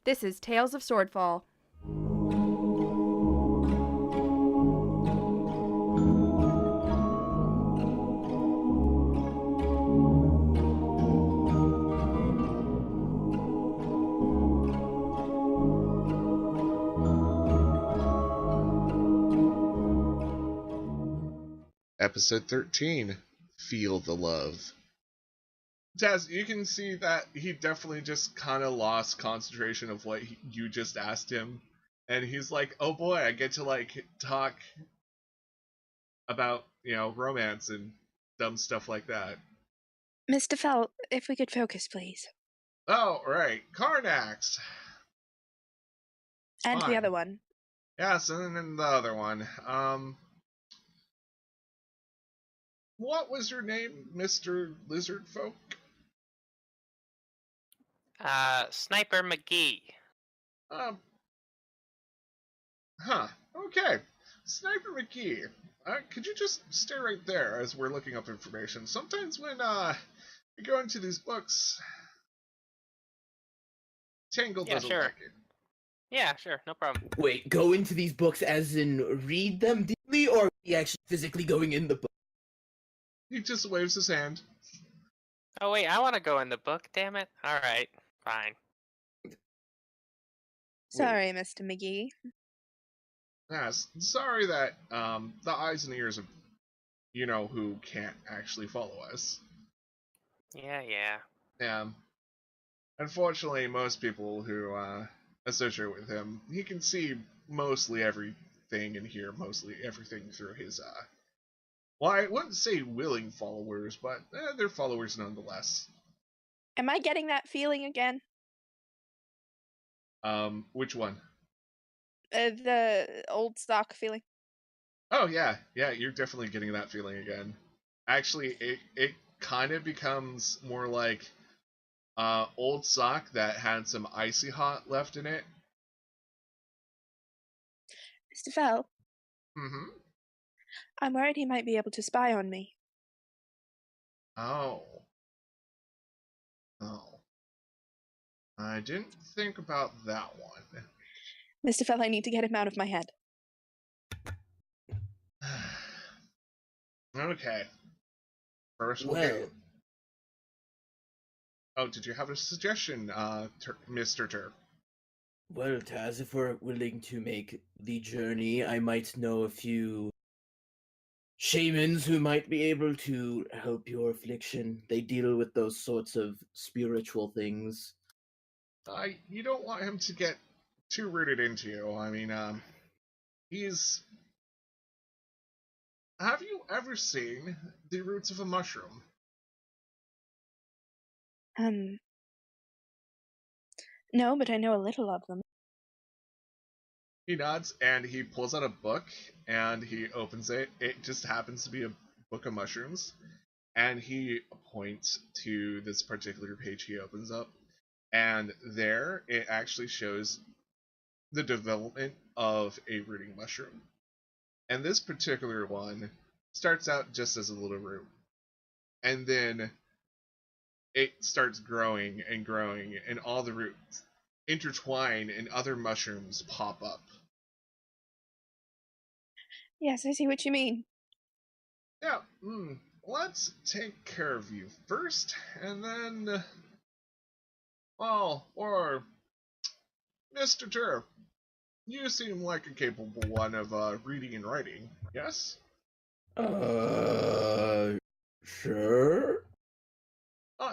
This is Tales of Swordfall. Episode 13, Feel the Love. Taz, you can see that he definitely just kind of lost concentration of what you just asked him. And he's like, oh boy, I get to talk about, romance and dumb stuff like that. Mr. Fell, if we could focus, please. Oh, right, Carnax. And Fine. the other one. Yes, and then the other one. What was your name, Mr. Lizard Folk? Sniper McGee. Okay. Sniper McGee. Could you just stay right there as we're looking up information? Sometimes when, we go into these books, Tangle doesn't like it. Yeah, sure, no problem. Wait, go into these books as in read them deeply, or are we actually physically going in the book? He just waves his hand. Oh wait, I want to go in the book, damn it. Alright, fine. Sorry, Mr. McGee. Yes, sorry that, the eyes and ears of you-know-who can't actually follow us. Yeah. Unfortunately, most people who, associate with him, he can see mostly everything and hear mostly everything through his, well, I wouldn't say willing followers, but they're followers nonetheless. Am I getting that feeling again? Which one? The old stock feeling. Oh, yeah, you're definitely getting that feeling again. Actually, it kind of becomes more like, old sock that had some icy hot left in it. Mr. Fell, Mm-hmm. I'm worried he might be able to spy on me. Oh. I didn't think about that one. Mr. Fell, I need to get him out of my head. Okay. First we'll Well, get... Oh, did you have a suggestion, Mr. Turp? well, Taz, if we're willing to make the journey, I might know a few shamans who might be able to help your affliction. They deal with those sorts of spiritual things. You don't want him to get too rooted into you. I mean, he's... Have you ever seen the roots of a mushroom? No, but I know a little of them. He nods and he pulls out a book and he opens it. It just happens to be a book of mushrooms. And he points to this particular page he opens up. And there it actually shows the development of a rooting mushroom. And this particular one starts out just as a little root. And then it starts growing, and all the roots intertwine and other mushrooms pop up. Yes, I see what you mean. Yeah, let's take care of you first, and then... Well, or... Mr. Turp, you seem like a capable one of, reading and writing, yes? Sure?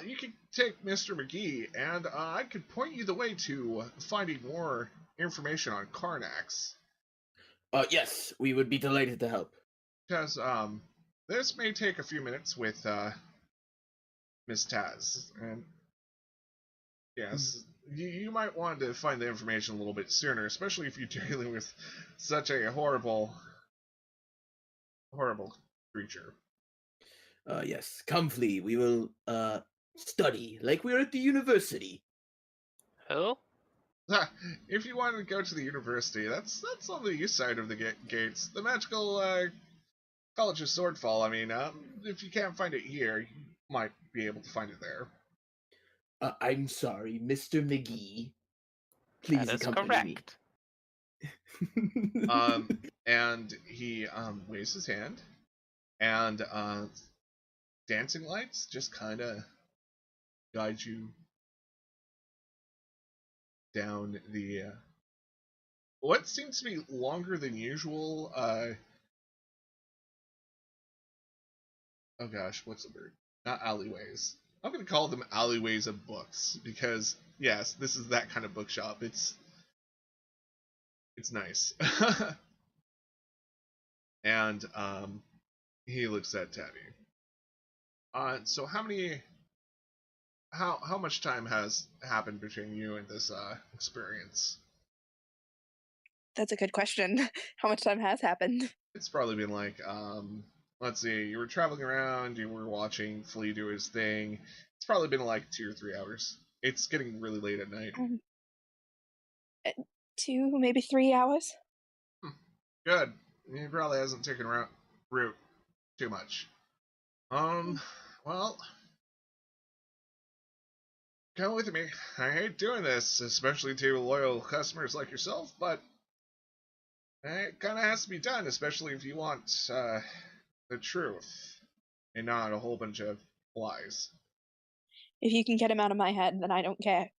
You can take Mr. McGee, and, I could point you the way to finding more information on Carnax. Yes, we would be delighted to help. Because, this may take a few minutes with, Miss Taz, and... Yes, you might want to find the information a little bit sooner, especially if you're dealing with such a horrible creature. Yes, come flee. We will, study like we're at the university. Who? If you want to go to the university, that's on the east side of the gates. The magical, College of Swordfall, I mean, if you can't find it here, you might be able to find it there. I'm sorry, Mr. McGee. Please That is accompany correct. me. And he waves his hand, and dancing lights just kind of guide you down the what seems to be longer than usual. Oh gosh, what's the word? Not alleyways. I'm gonna call them alleyways of books because yes, this is that kind of bookshop. It's nice. And he looks at Tabby. So how much time has happened between you and this experience? That's a good question. How much time has happened? It's probably been like let's see, you were traveling around, you were watching Flea do his thing. It's probably been like 2 or 3 hours. It's getting really late at night. 2, maybe 3 hours? Good. He probably hasn't taken root too much. Well, come with me. I hate doing this, especially to loyal customers like yourself, but it kind of has to be done, especially if you want the truth and not a whole bunch of lies. If you can get him out of my head, then I don't care.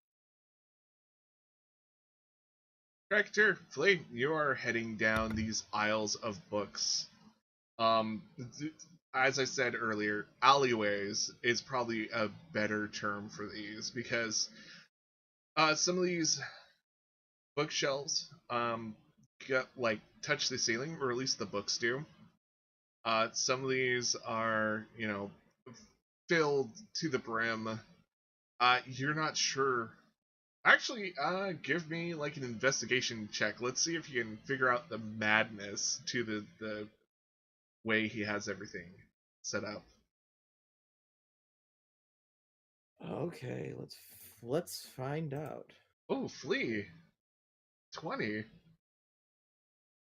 Director, Flea, you are heading down these aisles of books. Um, as I said earlier, alleyways is probably a better term for these because some of these bookshelves get like touch the ceiling, or at least the books do. Some of these are, filled to the brim. You're not sure. Actually, give me like an investigation check. Let's see if you can figure out the madness to the way he has everything set up. Okay, let's find out. Oh, Flea, 20.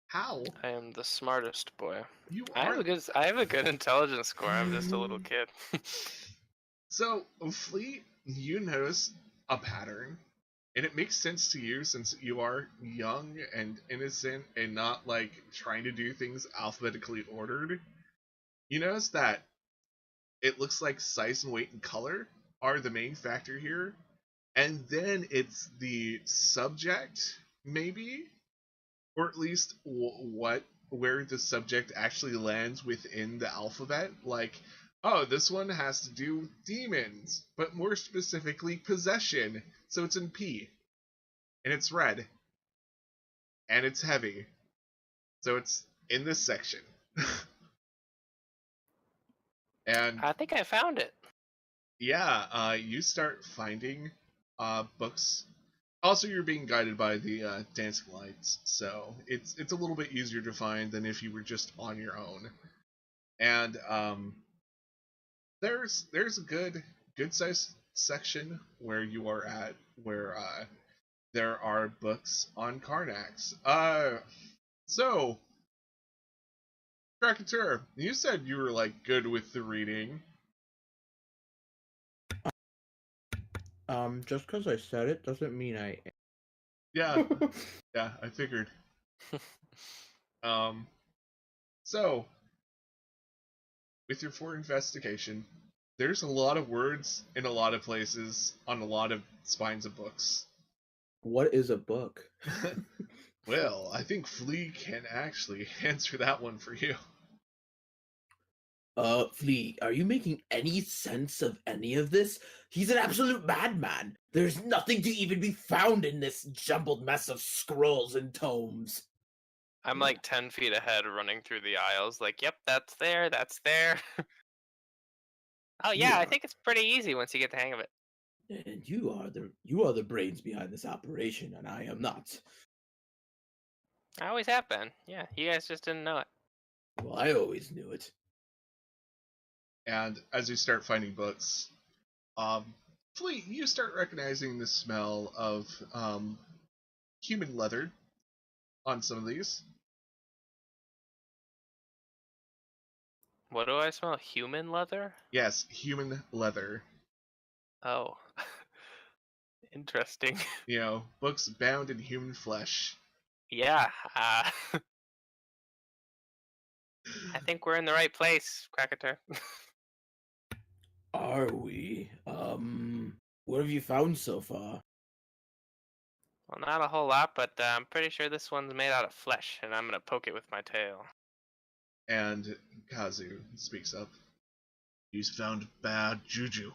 How? I am the smartest boy. You I have are. I have a good intelligence score. I'm just a little kid. So, Flea, you notice a pattern, and it makes sense to you since you are young and innocent and not like trying to do things alphabetically ordered. You notice that it looks like size and weight and color are the main factor here, and then it's the subject, maybe, or at least where the subject actually lands within the alphabet. Like, oh, this one has to do with demons, but more specifically possession. So it's in P, and it's red, and it's heavy. So it's in this section. And I think I found it. yeah, you start finding books. Also, you're being guided by the dancing lights, so it's a little bit easier to find than if you were just on your own. And there's a good size section where you are at, where there are books on Karnax. So Krakatur, you said you were like good with the reading. Just because I said it doesn't mean I. Yeah, yeah, I figured. So with your 4 investigation, there's a lot of words in a lot of places on a lot of spines of books. What is a book? Well, I think Flea can actually answer that one for you. Flea, are you making any sense of any of this? He's an absolute madman. There's nothing to even be found in this jumbled mess of scrolls and tomes. I'm like 10 feet ahead running through the aisles, like, yep, that's there, that's there. Oh yeah, I think it's pretty easy once you get the hang of it. And you are the brains behind this operation, and I am not. I always have been. Yeah, you guys just didn't know it. Well, I always knew it. And as you start finding books, Flea, you start recognizing the smell of human leather on some of these. What do I smell? Human leather? Yes, human leather. Oh. Interesting. Books bound in human flesh. Yeah. I think we're in the right place, Crackator. Are we? What have you found so far? Well, not a whole lot, but I'm pretty sure this one's made out of flesh, and I'm gonna poke it with my tail. And Kazu speaks up. He's found bad juju.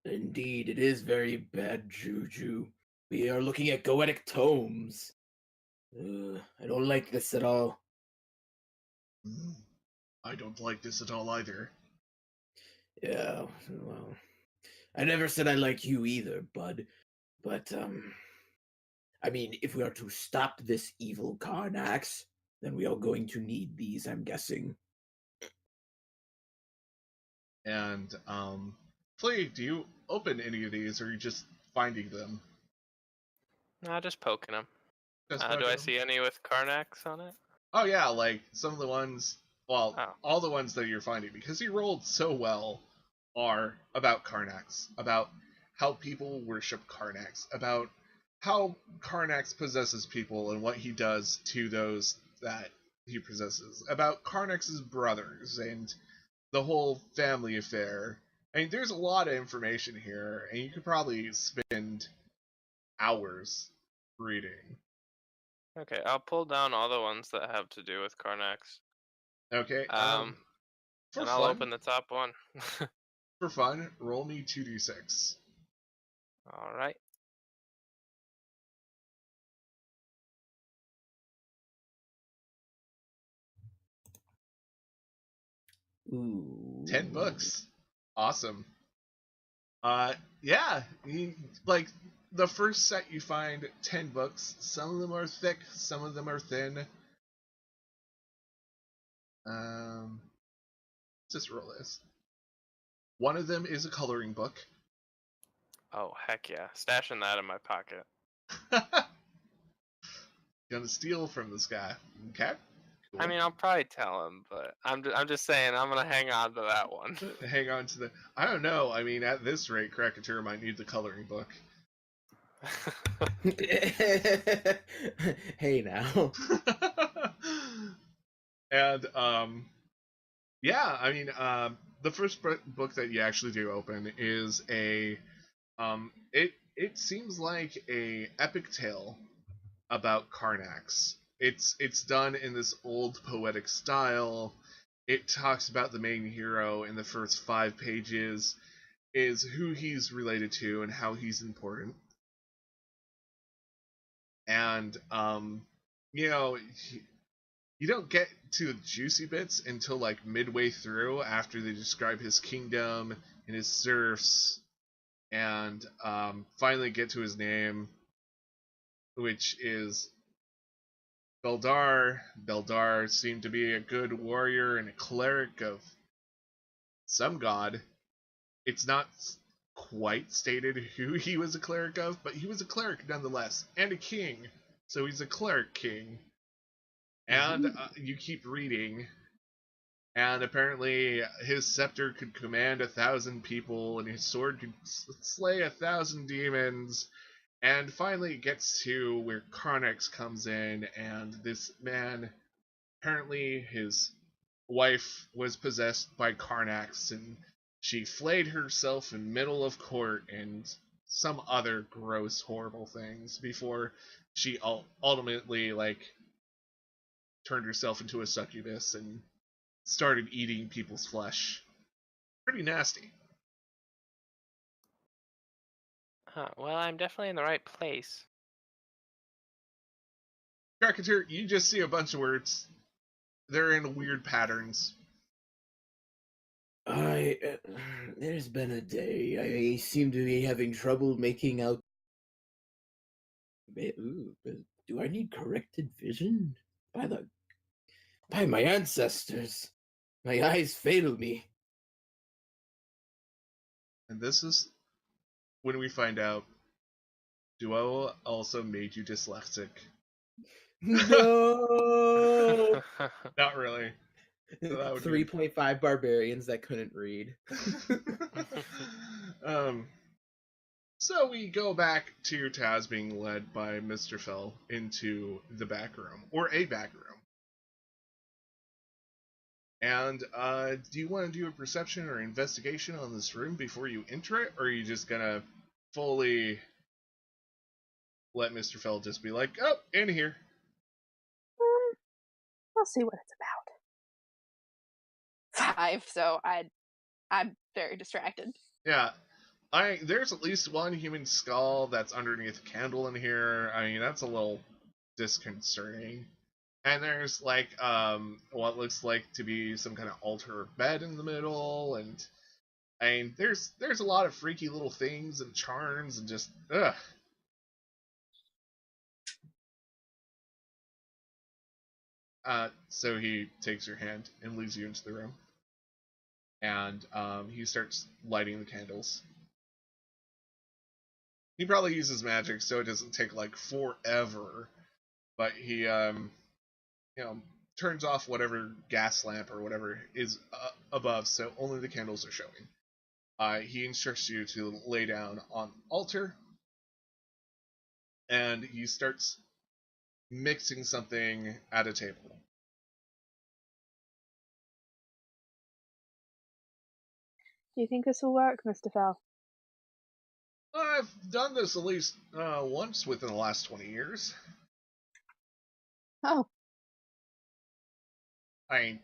Indeed, it is very bad juju. We are looking at goetic tomes. I don't like this at all. I don't like this at all either. Yeah, well, I never said I like you either, bud. But, I mean, if we are to stop this evil Karnax, then we are going to need these, I'm guessing. And, Flea, do you open any of these, or are you just finding them? No, just poking them. Just Do poking I them? see any with Karnax on it? Oh yeah, like some of the ones, well, Oh. all the ones that you're finding, because he rolled so well, are about Karnax, about how people worship Karnax, about how Karnax possesses people and what he does to those that he possesses, about Karnax's brothers and the whole family affair. I mean, there's a lot of information here, and you could probably spend hours reading. Okay, I'll pull down all the ones that have to do with Karnax. Okay, for And I'll fun, open the top one. for fun, roll me 2d6. All right. Ooh. 10 books. Awesome. Yeah, like, the first set you find 10 books. Some of them are thick, some of them are thin. Let's just roll this. One of them is a coloring book. Oh, heck yeah. Stashing that in my pocket. Gonna steal from this guy. Okay. Cool. I mean, I'll probably tell him, but I'm just saying I'm gonna hang on to that one. Hang on to the. I don't know. I mean, at this rate, Krakatur might need the coloring book. Hey now. And yeah, I mean, the first book that you actually do open is a it seems like a epic tale about Karnax. It's done in this old poetic style. It talks about the main hero in the first 5 pages, is who he's related to and how he's important. And you know, you don't get to the juicy bits until like midway through, after they describe his kingdom and his serfs, and finally get to his name, which is Beldar. Beldar seemed to be a good warrior and a cleric of some god. It's not quite stated who he was a cleric of, but he was a cleric nonetheless, and a king. So he's a cleric king. And you keep reading, and apparently his scepter could command 1,000 people, and his sword could slay 1,000 demons. And finally it gets to where Karnax comes in, and this man, apparently his wife was possessed by Karnax, and she flayed herself in middle of court and some other gross, horrible things before she ultimately, like, turned herself into a succubus and started eating people's flesh. Pretty nasty. Huh, well, I'm definitely in the right place. Krakatur, you just see a bunch of words. They're in weird patterns. There's been a day. I seem to be having trouble making out. Ooh, do I need corrected vision? By my ancestors, my eyes fail me. And this is when we find out Duo also made you dyslexic. No. Not really. So that would 3.5 barbarians that couldn't read. So we go back to Taz being led by Mr. Fell into the back room, or a back room. And do you want to do a perception or investigation on this room before you enter it, or are you just gonna fully let Mr. Fell just be like, oh, in here? We'll see what it's about. 5, so I'm very distracted. Yeah. There's at least one human skull that's underneath a candle in here. I mean, that's a little disconcerting. And there's like what looks like to be some kind of altar bed in the middle, and I mean there's a lot of freaky little things and charms and just ugh. So he takes your hand and leads you into the room, and he starts lighting the candles. He probably uses magic, so it doesn't take like forever. But he turns off whatever gas lamp or whatever is above, so only the candles are showing. He instructs you to lay down on the altar, and he starts mixing something at a table. Do you think this will work, Mr. Fell? I've done this at least once within the last 20 years. Oh, I mean,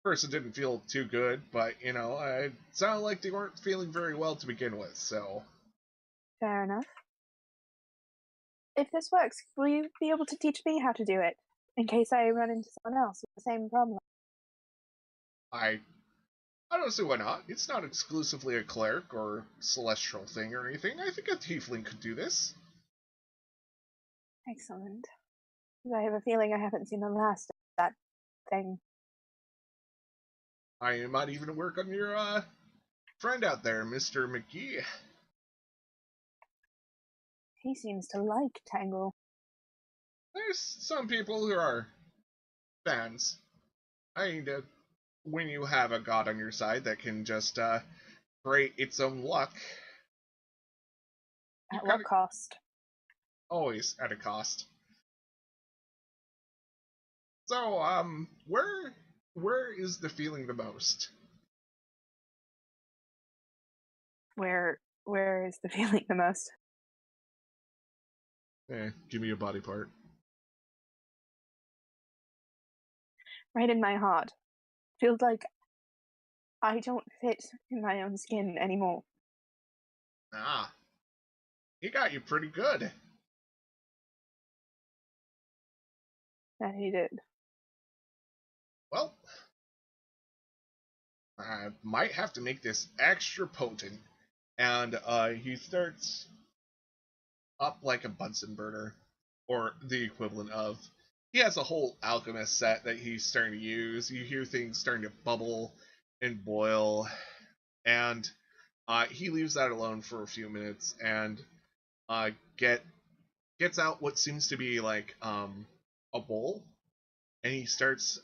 first it didn't feel too good, but, it sounded like they weren't feeling very well to begin with, so... fair enough. If this works, will you be able to teach me how to do it, in case I run into someone else with the same problem? I don't see why not. It's not exclusively a cleric or celestial thing or anything. I think a tiefling could do this. Excellent. I have a feeling I haven't seen the last of that thing. I might even work on your friend out there, Mr. McGee. He seems to like Tangle. There's some people who are fans. I mean, when you have a god on your side that can just create its own luck. At what cost? Always at a cost. So, where is the feeling the most? Where is the feeling the most? Give me a body part. Right in my heart. Feels like I don't fit in my own skin anymore. Ah, he got you pretty good. That he did. Well, I might have to make this extra potent. And he starts up like a Bunsen burner, or the equivalent of. He has a whole alchemist set that he's starting to use. You hear things starting to bubble and boil, and he leaves that alone for a few minutes and gets out what seems to be like a bowl, and he starts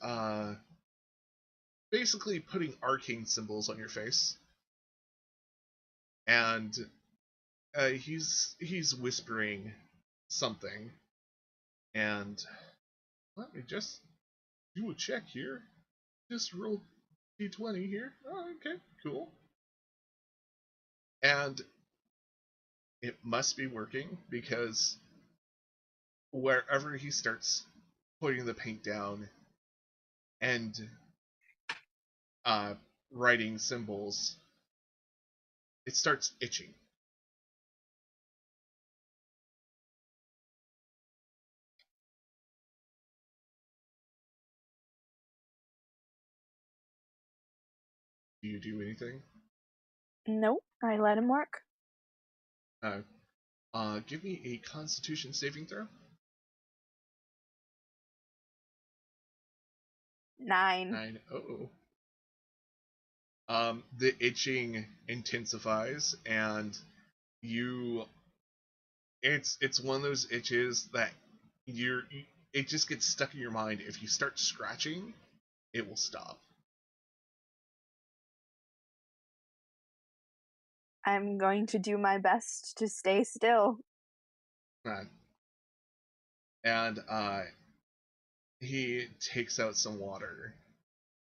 basically putting arcane symbols on your face, and he's whispering something, and let me just do a check here. Just roll d20 here. Oh, okay, cool. And it must be working, because wherever he starts putting the paint down and writing symbols, it starts itching. Do you do anything? Nope, I let him work. Give me a Constitution saving throw. 9. 9. Oh. The itching intensifies, and it's one of those itches that it just gets stuck in your mind. If you start scratching, it will stop. I'm going to do my best to stay still. And he takes out some water,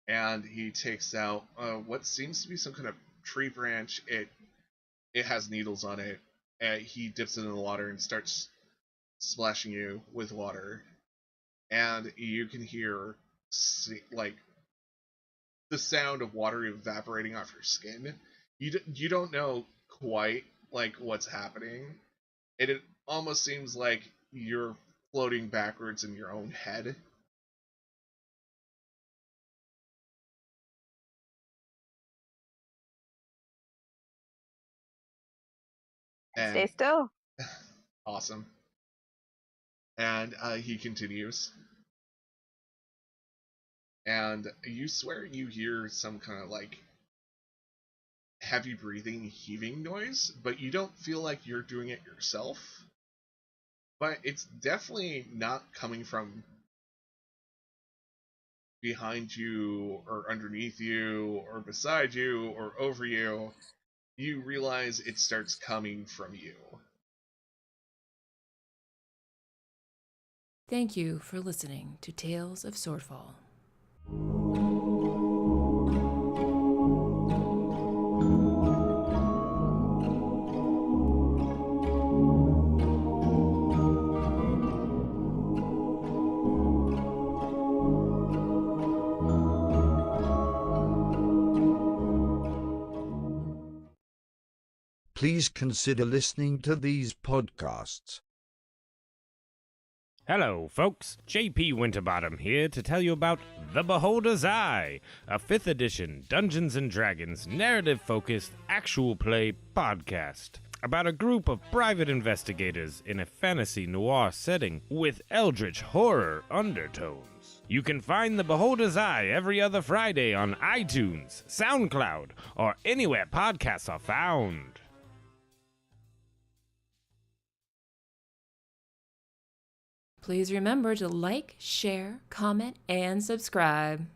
and he takes out what seems to be some kind of tree branch. It has needles on it, and he dips it in the water and starts splashing you with water, and you can hear like the sound of water evaporating off your skin. You don't know quite like what's happening. It almost seems like you're floating backwards in your own head. Stay And still. awesome. And he continues. And you swear you hear some kind of like heavy breathing, heaving noise, but you don't feel like you're doing it yourself. But it's definitely not coming from behind you or underneath you or beside you or over you. You realize it starts coming from you. Thank you for listening to Tales of Swordfall. Please consider listening to these podcasts. Hello, folks. JP Winterbottom here to tell you about The Beholder's Eye, a 5th edition Dungeons & Dragons narrative-focused actual play podcast about a group of private investigators in a fantasy noir setting with eldritch horror undertones. You can find The Beholder's Eye every other Friday on iTunes, SoundCloud, or anywhere podcasts are found. Please remember to like, share, comment, and subscribe.